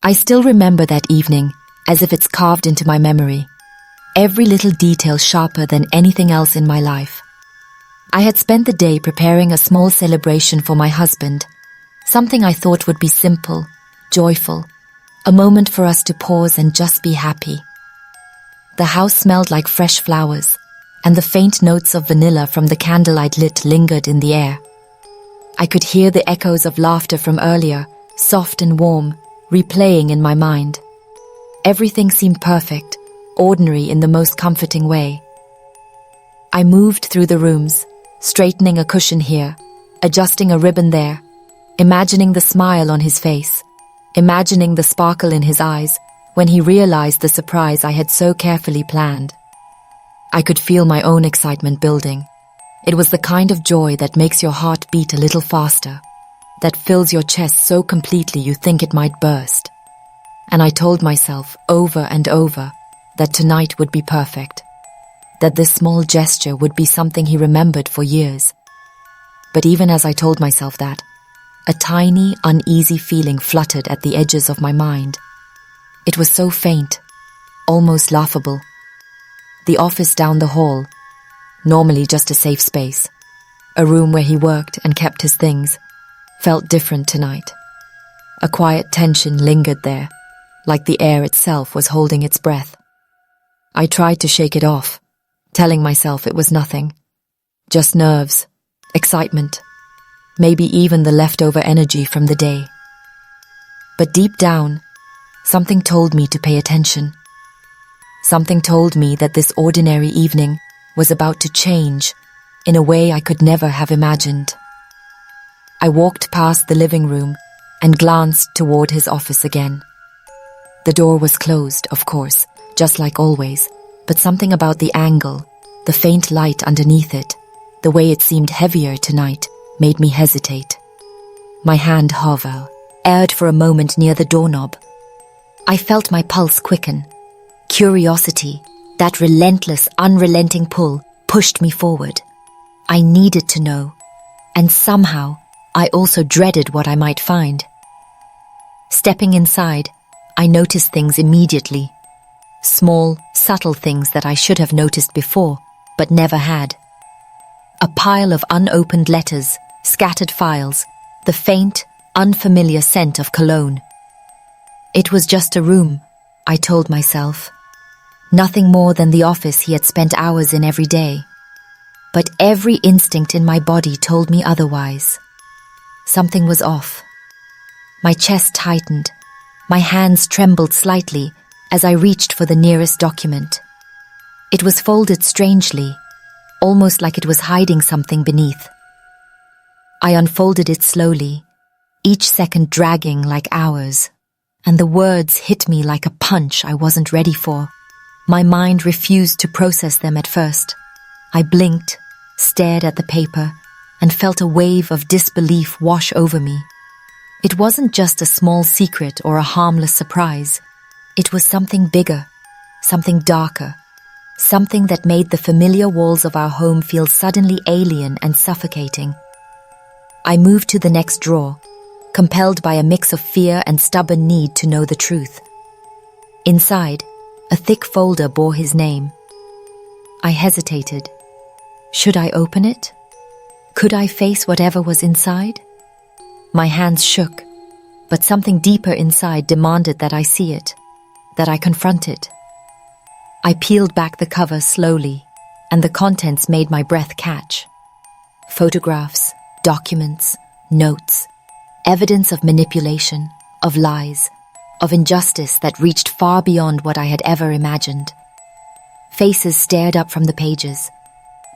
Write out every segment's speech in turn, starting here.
I still remember that evening, as if it's carved into my memory. Every little detail sharper than anything else in my life. I had spent the day preparing a small celebration for my husband, something I thought would be simple, joyful, a moment for us to pause and just be happy. The house smelled like fresh flowers, and the faint notes of vanilla from the candle I'd lit lingered in the air. I could hear the echoes of laughter from earlier, soft and warm, replaying in my mind. Everything seemed perfect, ordinary in the most comforting way. I moved through the rooms, straightening a cushion here, adjusting a ribbon there, imagining the smile on his face, imagining the sparkle in his eyes when he realized the surprise I had so carefully planned. I could feel my own excitement building. It was the kind of joy that makes your heart beat a little faster, that fills your chest so completely you think it might burst. And I told myself over and over that tonight would be perfect, that this small gesture would be something he remembered for years. But even as I told myself that, a tiny, uneasy feeling fluttered at the edges of my mind. It was so faint, almost laughable. The office down the hall, normally just a safe space, a room where he worked and kept his things, felt different tonight. A quiet tension lingered there, like the air itself was holding its breath. I tried to shake it off, telling myself it was nothing, just nerves, excitement, maybe even the leftover energy from the day. But deep down, something told me to pay attention. Something told me that this ordinary evening was about to change in a way I could never have imagined. I walked past the living room and glanced toward his office again. The door was closed, of course, just like always, but something about the angle, the faint light underneath it, the way it seemed heavier tonight, made me hesitate. My hand hovered, aired for a moment near the doorknob. I felt my pulse quicken. Curiosity, that relentless, unrelenting pull, pushed me forward. I needed to know, and somehow I also dreaded what I might find. Stepping inside, I noticed things immediately. Small, subtle things that I should have noticed before, but never had. A pile of unopened letters, scattered files, the faint, unfamiliar scent of cologne. It was just a room, I told myself. Nothing more than the office he had spent hours in every day. But every instinct in my body told me otherwise. Something was off. My chest tightened. My hands trembled slightly as I reached for the nearest document. It was folded strangely, almost like it was hiding something beneath. I unfolded it slowly, each second dragging like hours, and the words hit me like a punch I wasn't ready for. My mind refused to process them at first. I blinked, stared at the paper, and felt a wave of disbelief wash over me. It wasn't just a small secret or a harmless surprise. It was something bigger, something darker, something that made the familiar walls of our home feel suddenly alien and suffocating. I moved to the next drawer, compelled by a mix of fear and stubborn need to know the truth. Inside, a thick folder bore his name. I hesitated. Should I open it? Could I face whatever was inside? My hands shook, but something deeper inside demanded that I see it, that I confront it. I peeled back the cover slowly, and the contents made my breath catch. Photographs, documents, notes, evidence of manipulation, of lies, of injustice that reached far beyond what I had ever imagined. Faces stared up from the pages,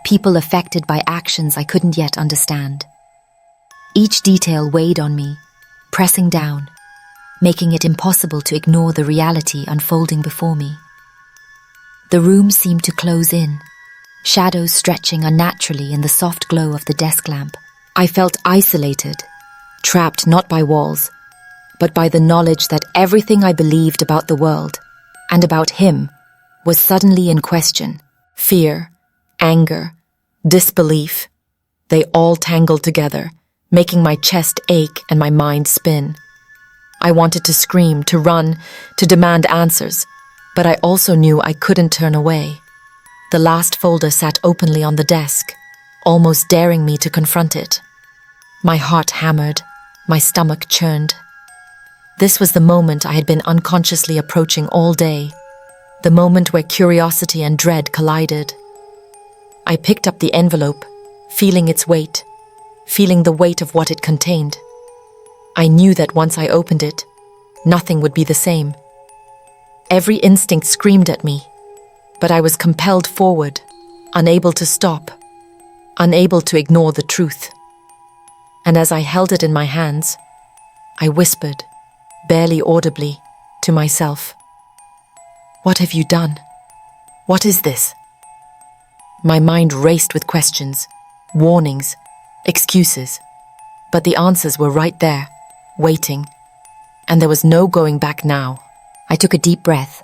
people affected by actions I couldn't yet understand. Each detail weighed on me, pressing down, making it impossible to ignore the reality unfolding before me. The room seemed to close in, shadows stretching unnaturally in the soft glow of the desk lamp. I felt isolated, trapped not by walls, but by the knowledge that everything I believed about the world, and about him, was suddenly in question. Fear, anger, disbelief, they all tangled together, making my chest ache and my mind spin. I wanted to scream, to run, to demand answers, but I also knew I couldn't turn away. The last folder sat openly on the desk, almost daring me to confront it. My heart hammered, my stomach churned. This was the moment I had been unconsciously approaching all day, the moment where curiosity and dread collided. I picked up the envelope, feeling its weight, feeling the weight of what it contained. I knew that once I opened it, nothing would be the same. Every instinct screamed at me, but I was compelled forward, unable to stop, unable to ignore the truth. And as I held it in my hands, I whispered, barely audibly, to myself, "What have you done? What is this?" My mind raced with questions, warnings, excuses, but the answers were right there, waiting, and there was no going back now. I took a deep breath,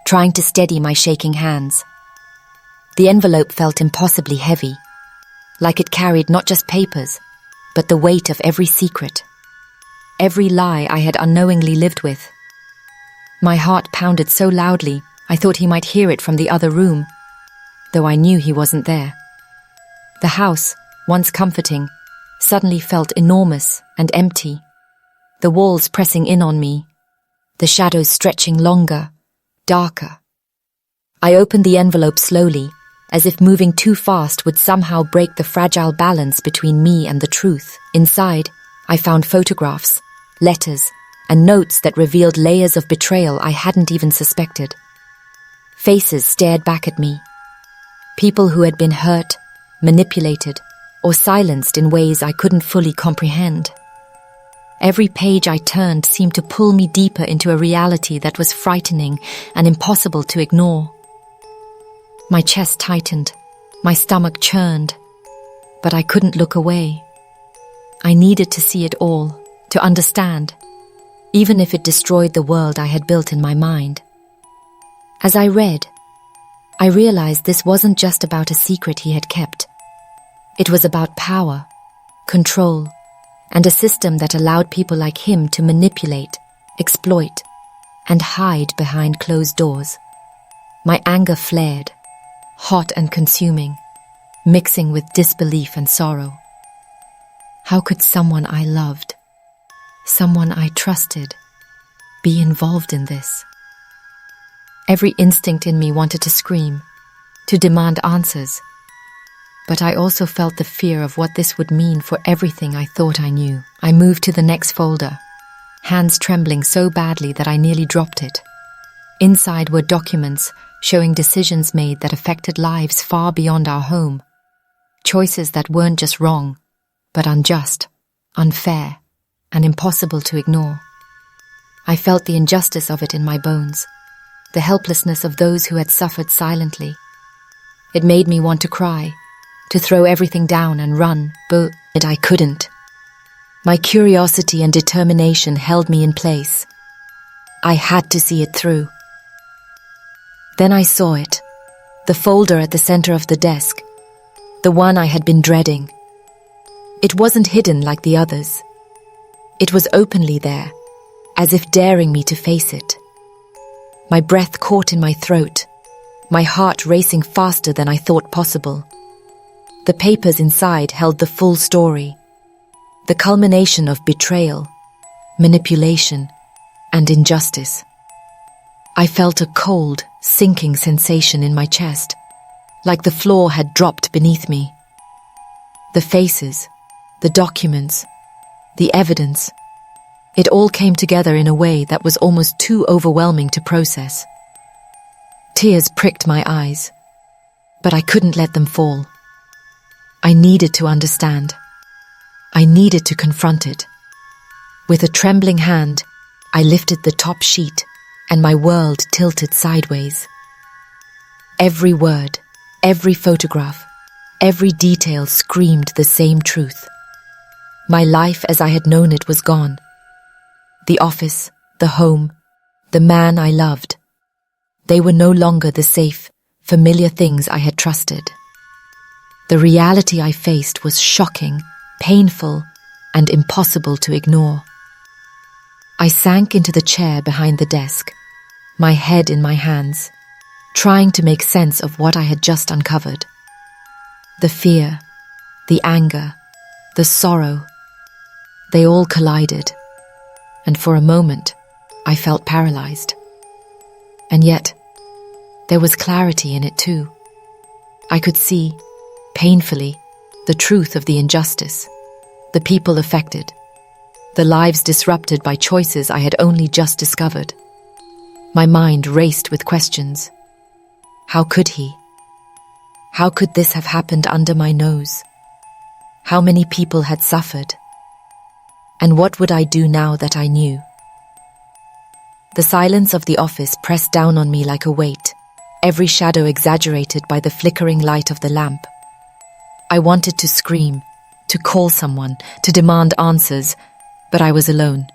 trying to steady my shaking hands. The envelope felt impossibly heavy, like it carried not just papers, but the weight of every secret, every lie I had unknowingly lived with. My heart pounded so loudly, I thought he might hear it from the other room, though I knew he wasn't there. The house, once comforting, suddenly felt enormous and empty, the walls pressing in on me, the shadows stretching longer, darker. I opened the envelope slowly, as if moving too fast would somehow break the fragile balance between me and the truth. Inside, I found photographs, letters, and notes that revealed layers of betrayal I hadn't even suspected. Faces stared back at me. People who had been hurt, manipulated, or silenced in ways I couldn't fully comprehend. Every page I turned seemed to pull me deeper into a reality that was frightening and impossible to ignore. My chest tightened, my stomach churned, but I couldn't look away. I needed to see it all, to understand, even if it destroyed the world I had built in my mind. As I read, I realized this wasn't just about a secret he had kept. It was about power, control, and a system that allowed people like him to manipulate, exploit, and hide behind closed doors. My anger flared, hot and consuming, mixing with disbelief and sorrow. How could someone I loved, someone I trusted, be involved in this? Every instinct in me wanted to scream, to demand answers, but I also felt the fear of what this would mean for everything I thought I knew. I moved to the next folder, hands trembling so badly that I nearly dropped it. Inside were documents showing decisions made that affected lives far beyond our home. Choices that weren't just wrong, but unjust, unfair, and impossible to ignore. I felt the injustice of it in my bones, the helplessness of those who had suffered silently. It made me want to cry, to throw everything down and run, but I couldn't. My curiosity and determination held me in place. I had to see it through. Then I saw it, the folder at the center of the desk, the one I had been dreading. It wasn't hidden like the others. It was openly there, as if daring me to face it. My breath caught in my throat, my heart racing faster than I thought possible. The papers inside held the full story, the culmination of betrayal, manipulation, and injustice. I felt a cold, sinking sensation in my chest, like the floor had dropped beneath me. The faces, the documents, the evidence, it all came together in a way that was almost too overwhelming to process. Tears pricked my eyes, but I couldn't let them fall. I needed to understand. I needed to confront it. With a trembling hand, I lifted the top sheet, and my world tilted sideways. Every word, every photograph, every detail screamed the same truth. My life as I had known it was gone. The office, the home, the man I loved. They were no longer the safe, familiar things I had trusted. The reality I faced was shocking, painful, and impossible to ignore. I sank into the chair behind the desk, my head in my hands, trying to make sense of what I had just uncovered. The fear, the anger, the sorrow, they all collided, and for a moment, I felt paralyzed. And yet, there was clarity in it too. I could see, painfully, the truth of the injustice, the people affected, the lives disrupted by choices I had only just discovered. My mind raced with questions. How could he? How could this have happened under my nose? How many people had suffered? And what would I do now that I knew? The silence of the office pressed down on me like a weight, every shadow exaggerated by the flickering light of the lamp. I wanted to scream, to call someone, to demand answers, but I was alone,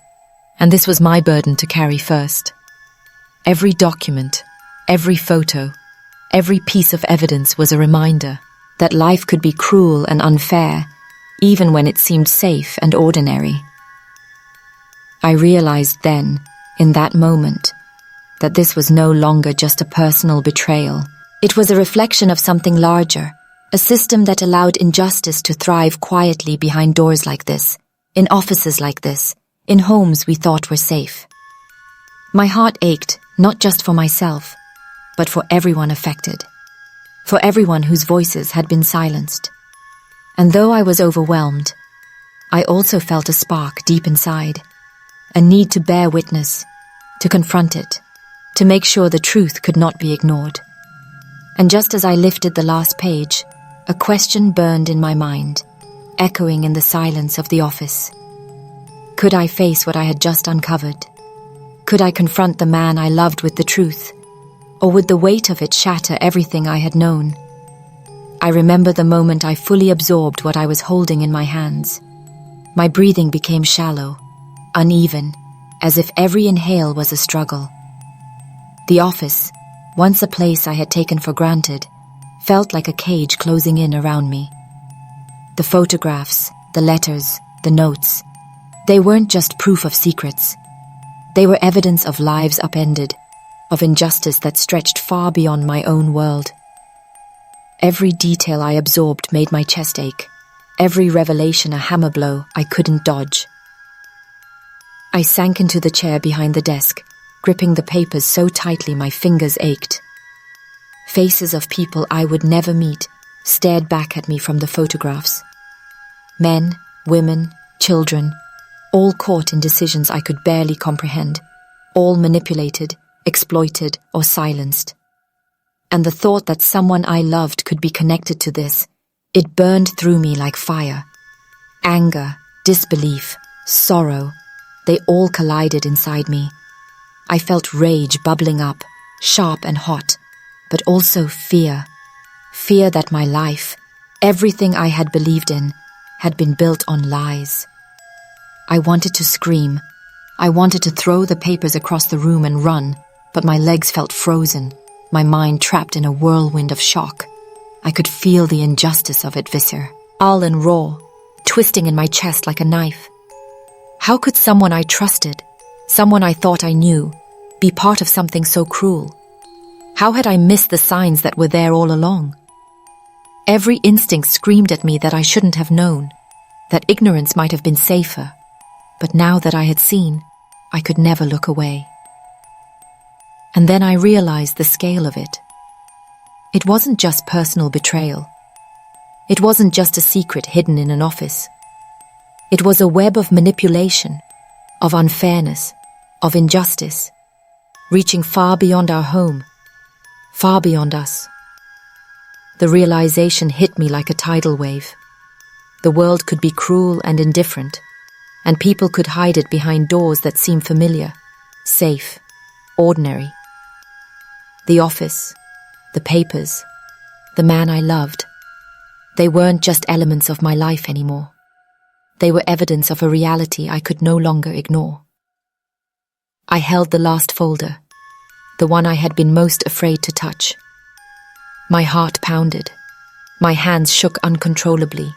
and this was my burden to carry first. Every document, every photo, every piece of evidence was a reminder that life could be cruel and unfair, even when it seemed safe and ordinary. I realized then, in that moment, that this was no longer just a personal betrayal. It was a reflection of something larger, a system that allowed injustice to thrive quietly behind doors like this, in offices like this, in homes we thought were safe. My heart ached, not just for myself, but for everyone affected, for everyone whose voices had been silenced. And though I was overwhelmed, I also felt a spark deep inside, a need to bear witness, to confront it, to make sure the truth could not be ignored. And just as I lifted the last page, a question burned in my mind, echoing in the silence of the office. Could I face what I had just uncovered? Could I confront the man I loved with the truth? Or would the weight of it shatter everything I had known? I remember the moment I fully absorbed what I was holding in my hands. My breathing became shallow, uneven, as if every inhale was a struggle. The office, once a place I had taken for granted, felt like a cage closing in around me. The photographs, the letters, the notes, they weren't just proof of secrets. They were evidence of lives upended, of injustice that stretched far beyond my own world. Every detail I absorbed made my chest ache, every revelation a hammer blow I couldn't dodge. I sank into the chair behind the desk, gripping the papers so tightly my fingers ached. Faces of people I would never meet stared back at me from the photographs. Men, women, children, all caught in decisions I could barely comprehend, all manipulated, exploited, or silenced. And the thought that someone I loved could be connected to this, it burned through me like fire. Anger, disbelief, sorrow, they all collided inside me. I felt rage bubbling up, sharp and hot, but also fear. Fear that my life, everything I had believed in, had been built on lies. I wanted to scream. I wanted to throw the papers across the room and run, but my legs felt frozen, my mind trapped in a whirlwind of shock. I could feel the injustice of it viscer, all and raw, twisting in my chest like a knife. How could someone I trusted, someone I thought I knew, be part of something so cruel? How had I missed the signs that were there all along? Every instinct screamed at me that I shouldn't have known, that ignorance might have been safer. But now that I had seen, I could never look away. And then I realized the scale of it. It wasn't just personal betrayal. It wasn't just a secret hidden in an office. It was a web of manipulation, of unfairness, of injustice, reaching far beyond our home, far beyond us. The realization hit me like a tidal wave. The world could be cruel and indifferent, and people could hide it behind doors that seemed familiar, safe, ordinary. The office, the papers, the man I loved, they weren't just elements of my life anymore. They were evidence of a reality I could no longer ignore. I held the last folder, the one I had been most afraid to touch. My heart pounded. My hands shook uncontrollably.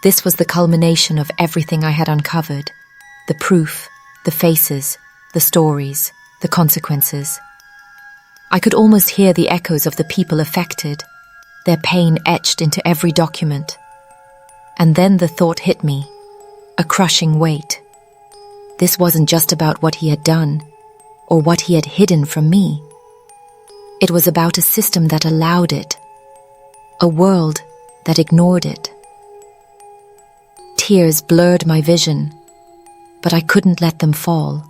This was the culmination of everything I had uncovered, the proof, The faces, the stories, the consequences. I could almost hear the echoes of the people affected, their pain etched into every document. And then the thought hit me, a crushing weight. This wasn't just about what he had done, or what he had hidden from me. It was about a system that allowed it, a world that ignored it. Tears blurred my vision, but I couldn't let them fall.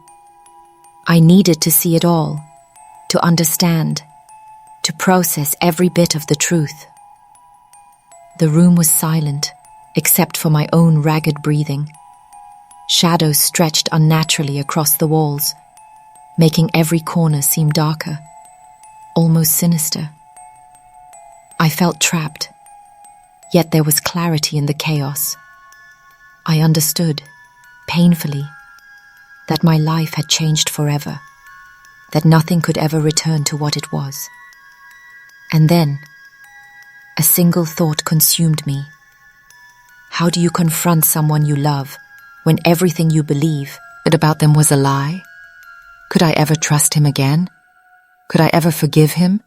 I needed to see it all, to understand, to process every bit of the truth. The room was silent, except for my own ragged breathing. Shadows stretched unnaturally across the walls, making every corner seem darker, almost sinister. I felt trapped, yet there was clarity in the chaos. I understood, painfully, that my life had changed forever, that nothing could ever return to what it was. And then, a single thought consumed me. How do you confront someone you love when everything you believe about them was a lie? Could I ever trust him again? Could I ever forgive him?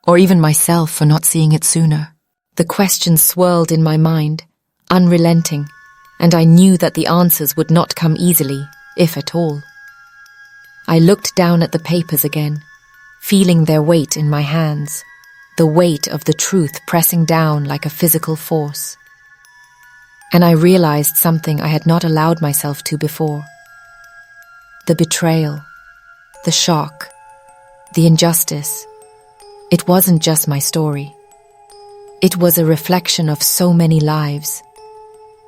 Or even myself for not seeing it sooner? The questions swirled in my mind, unrelenting, and I knew that the answers would not come easily, if at all. I looked down at the papers again, feeling their weight in my hands, the weight of the truth pressing down like a physical force. And I realized something I had not allowed myself to before. The betrayal, the shock, the injustice. It wasn't just my story. It was a reflection of so many lives,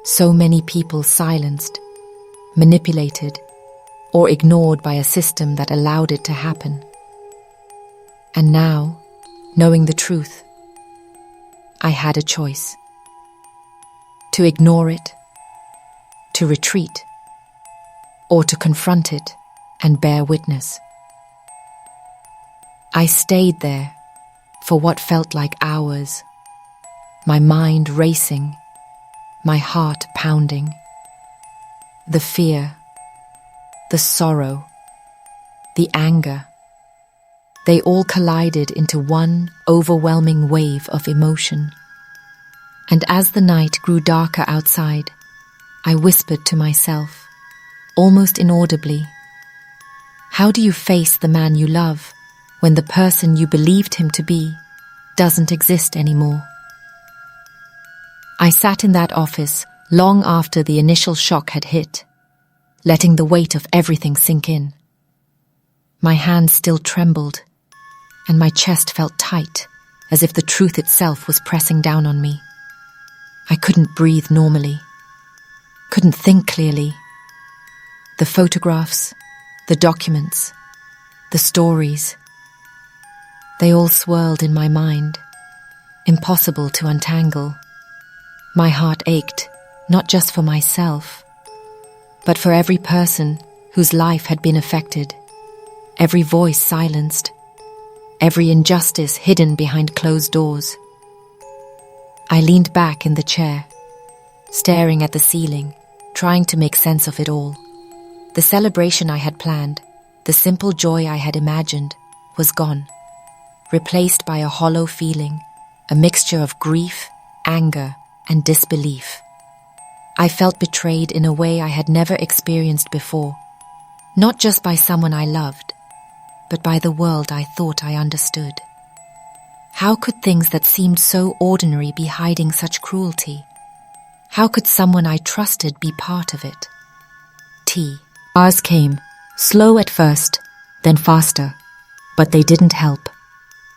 so many people silenced, manipulated, or ignored by a system that allowed it to happen. And now, knowing the truth, I had a choice. To ignore it, to retreat, or to confront it and bear witness. I stayed there for what felt like hours, my mind racing, my heart pounding. The fear, the sorrow, the anger, they all collided into one overwhelming wave of emotion. And as the night grew darker outside, I whispered to myself, almost inaudibly, how do you face the man you love when the person you believed him to be doesn't exist anymore? I sat in that office long after the initial shock had hit, letting the weight of everything sink in. My hands still trembled, and my chest felt tight, as if the truth itself was pressing down on me. I couldn't breathe normally, couldn't think clearly. The photographs, the documents, the stories, they all swirled in my mind, impossible to untangle. My heart ached, not just for myself, but for every person whose life had been affected, every voice silenced, every injustice hidden behind closed doors. I leaned back in the chair, staring at the ceiling, trying to make sense of it all. The celebration I had planned, the simple joy I had imagined, was gone, replaced by a hollow feeling, a mixture of grief, anger, and disbelief. I felt betrayed in a way I had never experienced before, not just by someone I loved, but by the world I thought I understood. How could things that seemed so ordinary be hiding such cruelty? How could someone I trusted be part of it? Hours came, slow at first, then faster, but they didn't help.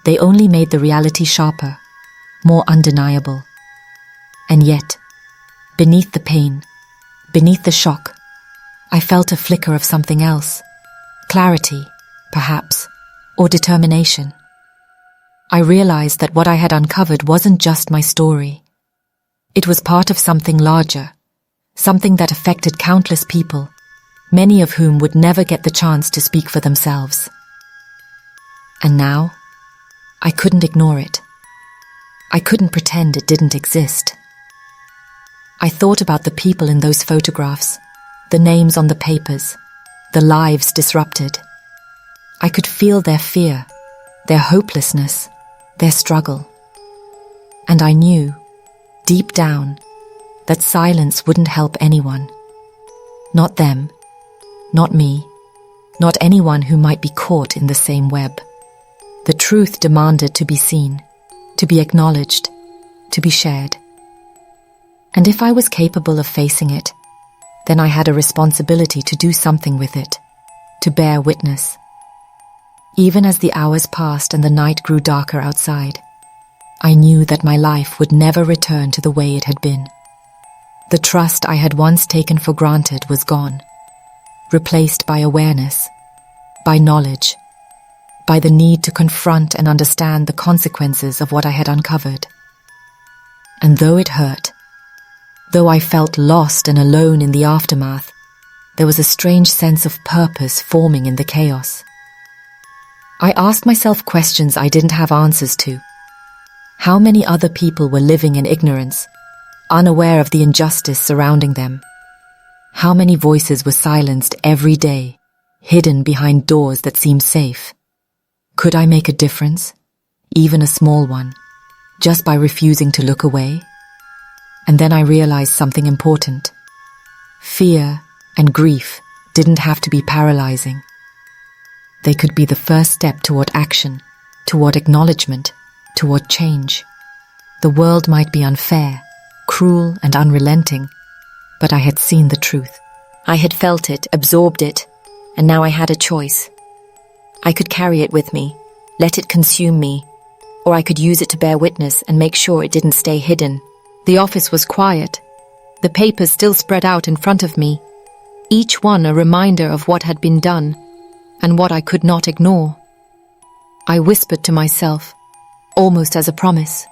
They only made the reality sharper, more undeniable. And yet, beneath the pain, beneath the shock, I felt a flicker of something else. Clarity, perhaps, or determination. I realized that what I had uncovered wasn't just my story. It was part of something larger, something that affected countless people, many of whom would never get the chance to speak for themselves. And now, I couldn't ignore it. I couldn't pretend it didn't exist. I thought about the people in those photographs, the names on the papers, the lives disrupted. I could feel their fear, their hopelessness, their struggle. And I knew, deep down, that silence wouldn't help anyone. Not them, not me, not anyone who might be caught in the same web. The truth demanded to be seen, to be acknowledged, to be shared. And if I was capable of facing it, then I had a responsibility to do something with it, to bear witness. Even as the hours passed and the night grew darker outside, I knew that my life would never return to the way it had been. The trust I had once taken for granted was gone, replaced by awareness, by knowledge, by the need to confront and understand the consequences of what I had uncovered. And though it hurt, though I felt lost and alone in the aftermath, there was a strange sense of purpose forming in the chaos. I asked myself questions I didn't have answers to. How many other people were living in ignorance, unaware of the injustice surrounding them? How many voices were silenced every day, hidden behind doors that seemed safe? Could I make a difference, even a small one, just by refusing to look away? And then I realized something important. Fear and grief didn't have to be paralyzing. They could be the first step toward action, toward acknowledgement, toward change. The world might be unfair, cruel and unrelenting, but I had seen the truth. I had felt it, absorbed it, and now I had a choice. I could carry it with me, let it consume me, or I could use it to bear witness and make sure it didn't stay hidden. The office was quiet. The papers still spread out in front of me, each one a reminder of what had been done and what I could not ignore. I whispered to myself, almost as a promise,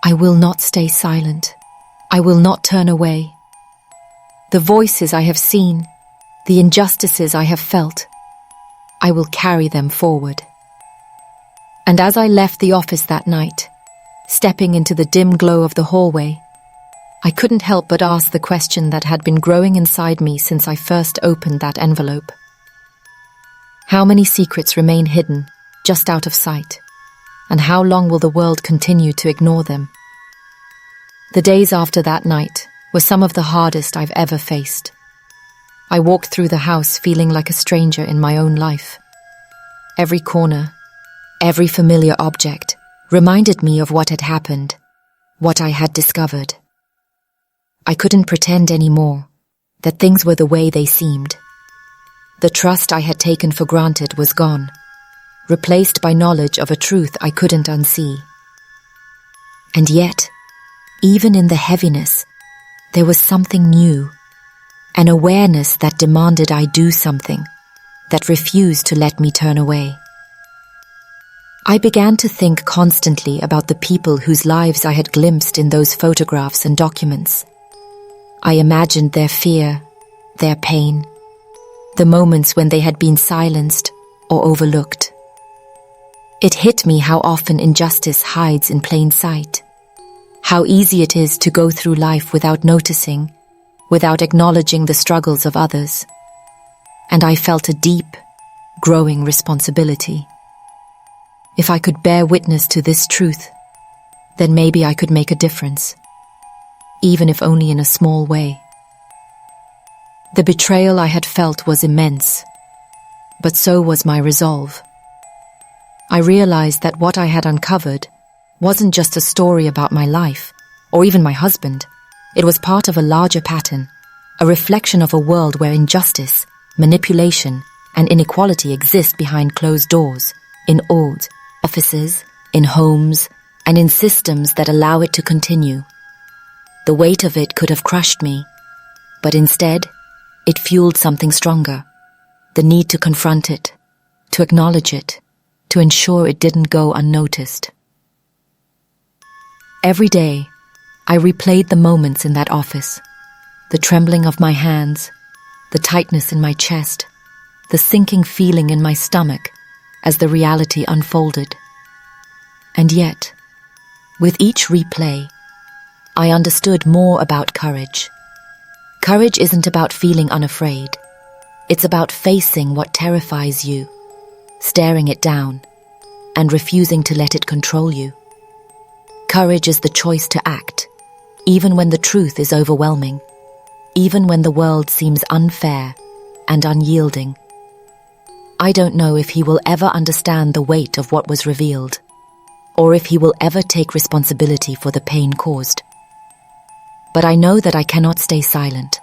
I will not stay silent. I will not turn away. The voices I have seen, the injustices I have felt, I will carry them forward. And as I left the office that night, stepping into the dim glow of the hallway, I couldn't help but ask the question that had been growing inside me since I first opened that envelope. How many secrets remain hidden, just out of sight? And how long will the world continue to ignore them? The days after that night were some of the hardest I've ever faced. I walked through the house feeling like a stranger in my own life. Every corner, every familiar object reminded me of what had happened, what I had discovered. I couldn't pretend anymore that things were the way they seemed. The trust I had taken for granted was gone, replaced by knowledge of a truth I couldn't unsee. And yet, even in the heaviness, there was something new, an awareness that demanded I do something, that refused to let me turn away. I began to think constantly about the people whose lives I had glimpsed in those photographs and documents. I imagined their fear, their pain, the moments when they had been silenced or overlooked. It hit me how often injustice hides in plain sight, how easy it is to go through life without noticing, without acknowledging the struggles of others. And I felt a deep, growing responsibility. If I could bear witness to this truth, then maybe I could make a difference, even if only in a small way. The betrayal I had felt was immense, but so was my resolve. I realized that what I had uncovered wasn't just a story about my life, or even my husband. It was part of a larger pattern, a reflection of a world where injustice, manipulation, and inequality exist behind closed doors, in old offices, in homes, and in systems that allow it to continue. The weight of it could have crushed me, but instead, it fueled something stronger, the need to confront it, to acknowledge it, to ensure it didn't go unnoticed. Every day, I replayed the moments in that office, the trembling of my hands, the tightness in my chest, the sinking feeling in my stomach as the reality unfolded. And yet, with each replay, I understood more about courage. Courage isn't about feeling unafraid. It's about facing what terrifies you, staring it down, and refusing to let it control you. Courage is the choice to act, even when the truth is overwhelming, even when the world seems unfair and unyielding. I don't know if he will ever understand the weight of what was revealed, or if he will ever take responsibility for the pain caused. But I know that I cannot stay silent.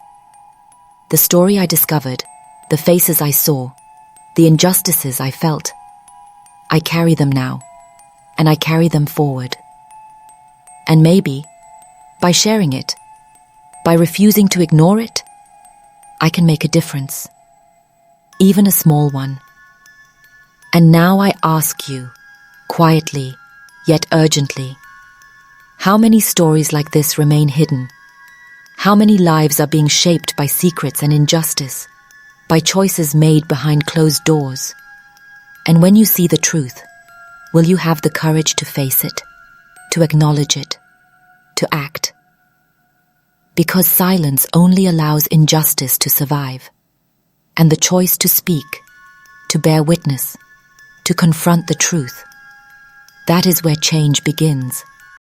The story I discovered, the faces I saw, the injustices I felt, I carry them now, and I carry them forward. And maybe, by sharing it, by refusing to ignore it, I can make a difference, even a small one. And now I ask you, quietly, yet urgently, how many stories like this remain hidden? How many lives are being shaped by secrets and injustice, by choices made behind closed doors? And when you see the truth, will you have the courage to face it, to acknowledge it, to act? Because silence only allows injustice to survive, and the choice to speak, to bear witness, to confront the truth, that is where change begins.